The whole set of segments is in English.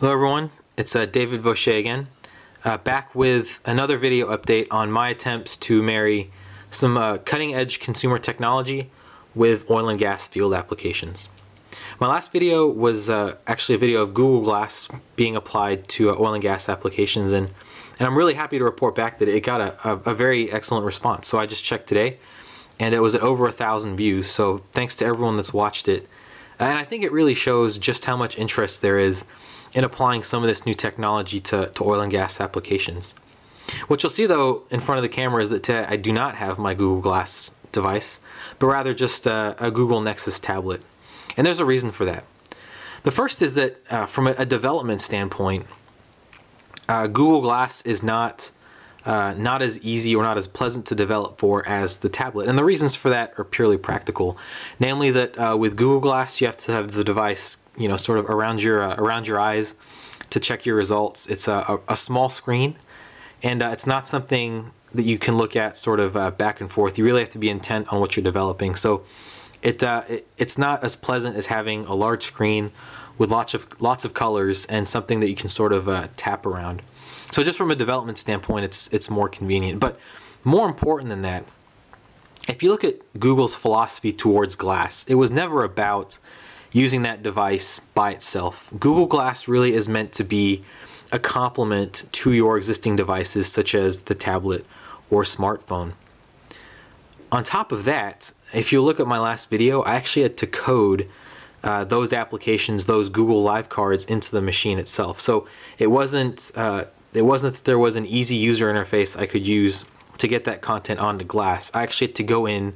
Hello everyone, it's David Vaucher again, back with another video update on my attempts to marry some cutting-edge consumer technology with oil and gas field applications. My last video was actually a video of Google Glass being applied to oil and gas applications, and I'm really happy to report back that it got a very excellent response. So I just checked today, and it was at over 1,000 views, so thanks to everyone that's watched it. And I think it really shows just how much interest there is in applying some of this new technology to oil and gas applications. What you'll see though in front of the camera is that today I do not have my Google Glass device, but rather just a Google Nexus tablet. And there's a reason for that. The first is that from a development standpoint, Google Glass is not as easy or not as pleasant to develop for as the tablet. And the reasons for that are purely practical. Namely that with Google Glass you have to have the device sort of around your eyes to check your results. It's a small screen, and it's not something that you can look at sort of back and forth. You really have to be intent on what you're developing. So it's not as pleasant as having a large screen with lots of colors and something that you can sort of tap around. So just from a development standpoint, it's more convenient. But more important than that, if you look at Google's philosophy towards glass, it was never about using that device by itself. Google Glass really is meant to be a complement to your existing devices such as the tablet or smartphone. On top of that, if you look at my last video, I actually had to code those applications, those Google Live cards into the machine itself. So it wasn't that there was an easy user interface I could use to get that content onto Glass. I actually had to go in,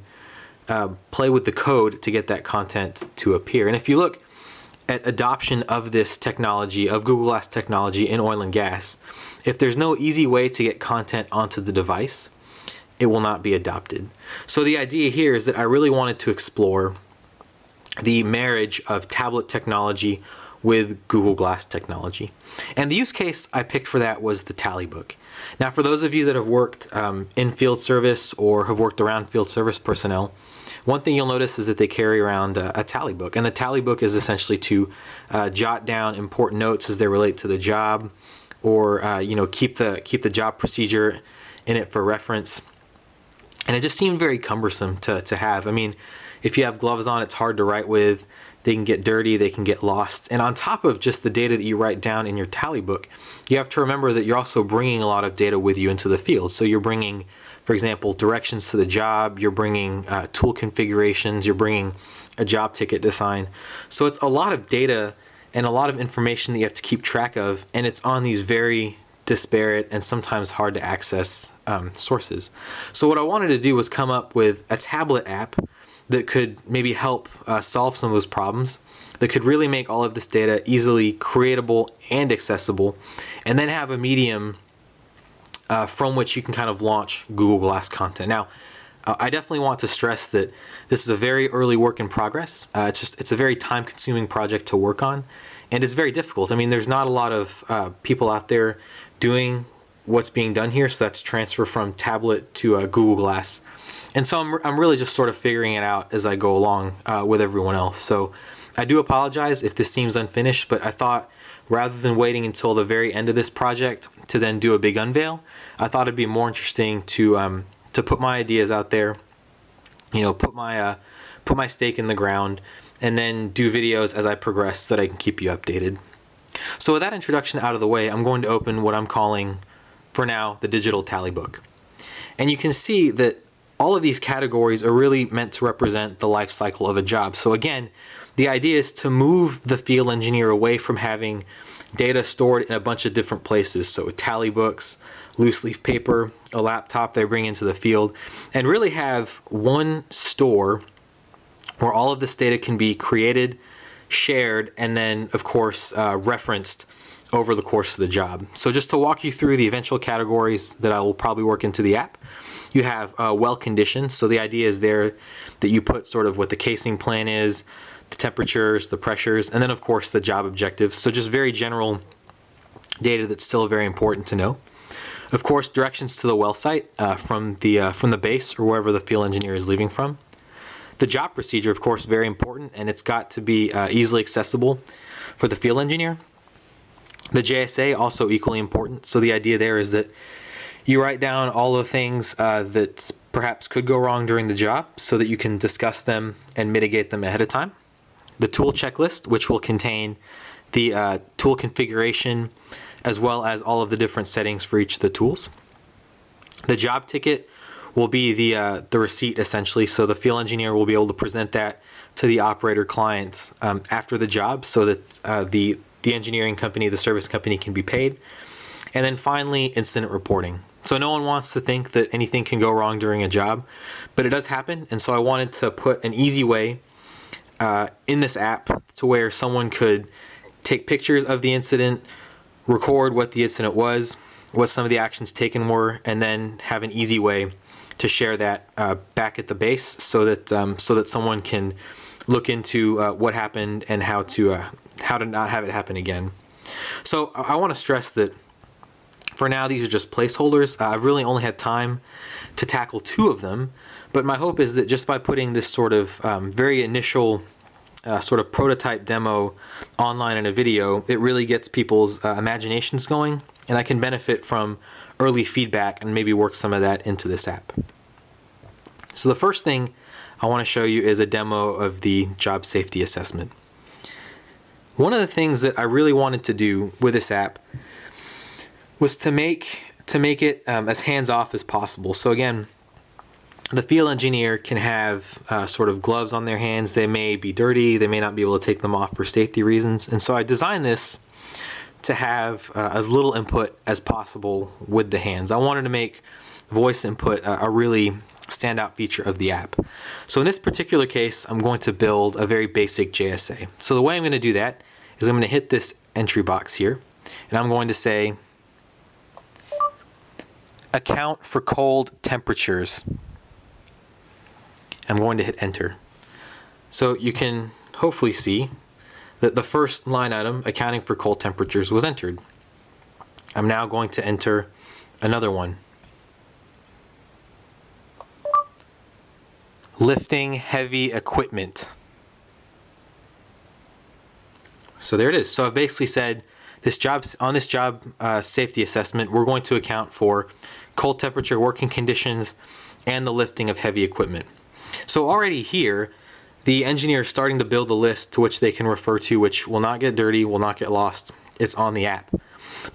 play with the code to get that content to appear. And if you look at adoption of this technology, of Google Glass technology in oil and gas, if there's no easy way to get content onto the device, it will not be adopted. So the idea here is that I really wanted to explore the marriage of tablet technology with Google Glass technology. And the use case I picked for that was the tally book. Now, for those of you that have worked in field service or have worked around field service personnel, one thing you'll notice is that they carry around a tally book. And the tally book is essentially to jot down important notes as they relate to the job, or keep the job procedure in it for reference. And it just seemed very cumbersome to have. I mean, if you have gloves on, it's hard to write with. They can get dirty, they can get lost. And on top of just the data that you write down in your tally book, you have to remember that you're also bringing a lot of data with you into the field. So you're bringing, for example, directions to the job, you're bringing tool configurations, you're bringing a job ticket to sign. So it's a lot of data and a lot of information that you have to keep track of, and it's on these very disparate and sometimes hard to access sources. So what I wanted to do was come up with a tablet app that could maybe help solve some of those problems, that could really make all of this data easily creatable and accessible, and then have a medium from which you can kind of launch Google Glass content. Now, I definitely want to stress that this is a very early work in progress. It's a very time-consuming project to work on, and it's very difficult. I mean, there's not a lot of people out there doing what's being done here, so that's transfer from tablet to Google Glass. And so I'm really just sort of figuring it out as I go along with everyone else. So I do apologize if this seems unfinished, but I thought rather than waiting until the very end of this project to then do a big unveil, I thought it'd be more interesting to put my ideas out there, put my stake in the ground, and then do videos as I progress so that I can keep you updated. So with that introduction out of the way, I'm going to open what I'm calling, for now, the digital tally book. And you can see that all of these categories are really meant to represent the life cycle of a job. So again, the idea is to move the field engineer away from having data stored in a bunch of different places. So tally books, loose leaf paper, a laptop they bring into the field, and really have one store where all of this data can be created, shared, and then of course referenced over the course of the job. So just to walk you through the eventual categories that I will probably work into the app, you have well conditions. So the idea is there that you put sort of what the casing plan is, the temperatures, the pressures, and then of course the job objectives. So just very general data that's still very important to know. Of course, directions to the well site from the base or wherever the field engineer is leaving from. The job procedure, of course, very important, and it's got to be easily accessible for the field engineer. The JSA also equally important. So the idea there is that you write down all the things that perhaps could go wrong during the job so that you can discuss them and mitigate them ahead of time. The tool checklist, which will contain the tool configuration as well as all of the different settings for each of the tools. The job ticket will be the receipt essentially, so the field engineer will be able to present that to the operator client after the job so that the engineering company, the service company can be paid. And then finally, incident reporting. So no one wants to think that anything can go wrong during a job, but it does happen. And so I wanted to put an easy way in this app to where someone could take pictures of the incident, record what the incident was, what some of the actions taken were, and then have an easy way to share that back at the base so that someone can look into what happened and how to not have it happen again. So I want to stress that for now these are just placeholders. I've really only had time to tackle 2 of them, but my hope is that just by putting this sort of very initial sort of prototype demo online in a video, it really gets people's imaginations going, and I can benefit from early feedback and maybe work some of that into this app. So the first thing I want to show you is a demo of the job safety assessment. One of the things that I really wanted to do with this app was to make it as hands-off as possible. So again, the field engineer can have sort of gloves on their hands. They may be dirty. They may not be able to take them off for safety reasons. And so I designed this to have as little input as possible with the hands. I wanted to make voice input a really standout feature of the app. So in this particular case, I'm going to build a very basic JSA. So the way I'm going to do that is I'm going to hit this entry box here, and I'm going to say, account for cold temperatures. I'm going to hit enter. So you can hopefully see that the first line item, accounting for cold temperatures, was entered. I'm now going to enter another one. Lifting heavy equipment. So there it is. So I've basically said on this job safety assessment, we're going to account for cold temperature working conditions and the lifting of heavy equipment. So already here, the engineer is starting to build a list to which they can refer to, which will not get dirty, will not get lost. It's on the app.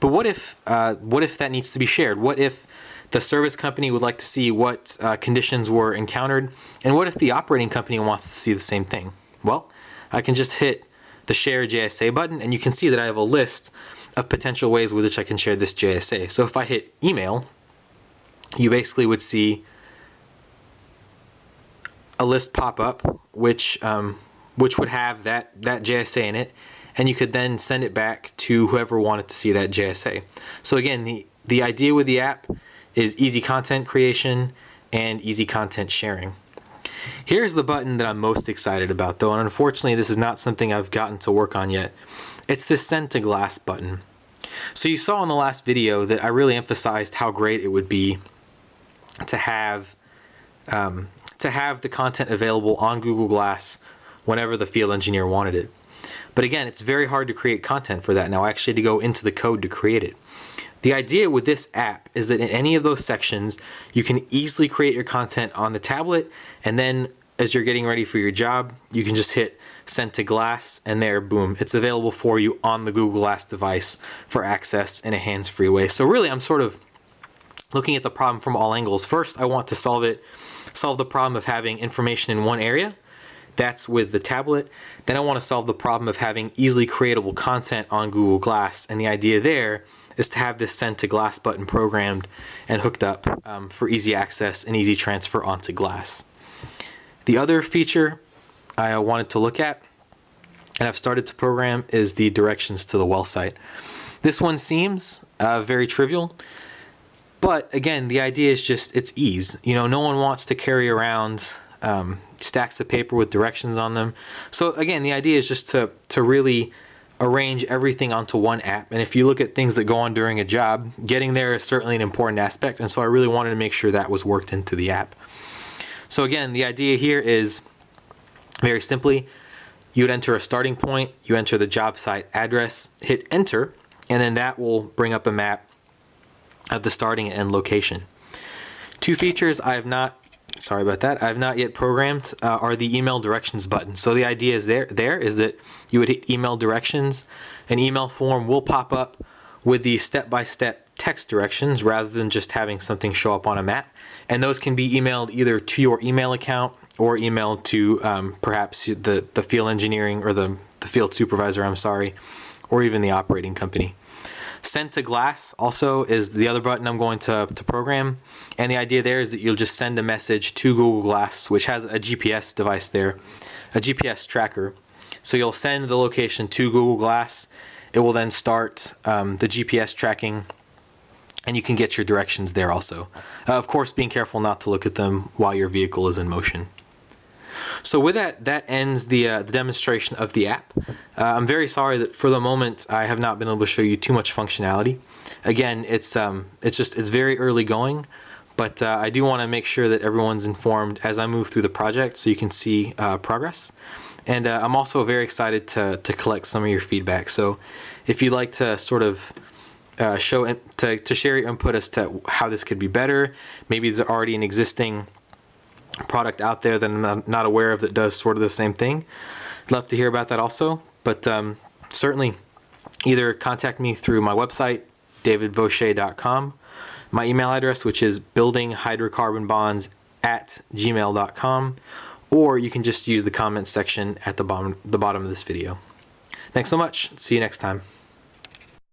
But what if that needs to be shared? What if the service company would like to see what conditions were encountered? And what if the operating company wants to see the same thing? Well, I can just hit the Share JSA button, and you can see that I have a list of potential ways with which I can share this JSA. So if I hit email, you basically would see a list pop up which would have that JSA in it, and you could then send it back to whoever wanted to see that JSA. So again, the idea with the app is easy content creation and easy content sharing. Here's the button that I'm most excited about, though, and unfortunately this is not something I've gotten to work on yet. It's the send to glass button. So you saw in the last video that I really emphasized how great it would be to have the content available on Google Glass whenever the field engineer wanted it. But again, it's very hard to create content for that now. I actually had to go into the code to create it. The idea with this app is that in any of those sections, you can easily create your content on the tablet, and then as you're getting ready for your job, you can just hit send to glass, and there, boom, it's available for you on the Google Glass device for access in a hands-free way. So really, I'm sort of looking at the problem from all angles. First, I want to solve the problem of having information in one area. That's with the tablet. Then I want to solve the problem of having easily creatable content on Google Glass, and the idea there is to have this send to glass button programmed and hooked up for easy access and easy transfer onto glass. The other feature I wanted to look at, and I've started to program, is the directions to the well site. This one seems very trivial, but again, the idea is just it's ease. You know, no one wants to carry around stacks of paper with directions on them. So again, the idea is just to really arrange everything onto one app. And if you look at things that go on during a job, getting there is certainly an important aspect. And so I really wanted to make sure that was worked into the app. So again, the idea here is very simply, you would enter a starting point, you enter the job site address, hit enter, and then that will bring up a map of the starting and end location. Two features I have not yet programmed are the email directions button. So the idea is there is that you would hit email directions. An email form will pop up with the step-by-step text directions rather than just having something show up on a map. And those can be emailed either to your email account or emailed to perhaps the field engineering or the field supervisor, or even the operating company. Send to glass also is the other button I'm going to program, and the idea there is that you'll just send a message to Google Glass, which has a GPS device there, a GPS tracker. So you'll send the location to Google Glass. It will then start the GPS tracking, and you can get your directions there also. Of course, being careful not to look at them while your vehicle is in motion. So with that ends the demonstration of the app. I'm very sorry that for the moment I have not been able to show you too much functionality. Again, it's very early going, but I do want to make sure that everyone's informed as I move through the project so you can see progress. And I'm also very excited to collect some of your feedback. So if you'd like to sort of share your input as to how this could be better, maybe there's already an existing product out there that I'm not aware of that does sort of the same thing. I'd love to hear about that also, but certainly either contact me through my website, davidvaucher.com, my email address, which is buildinghydrocarbonbonds@gmail.com, or you can just use the comments section at the bottom of this video. Thanks so much. See you next time.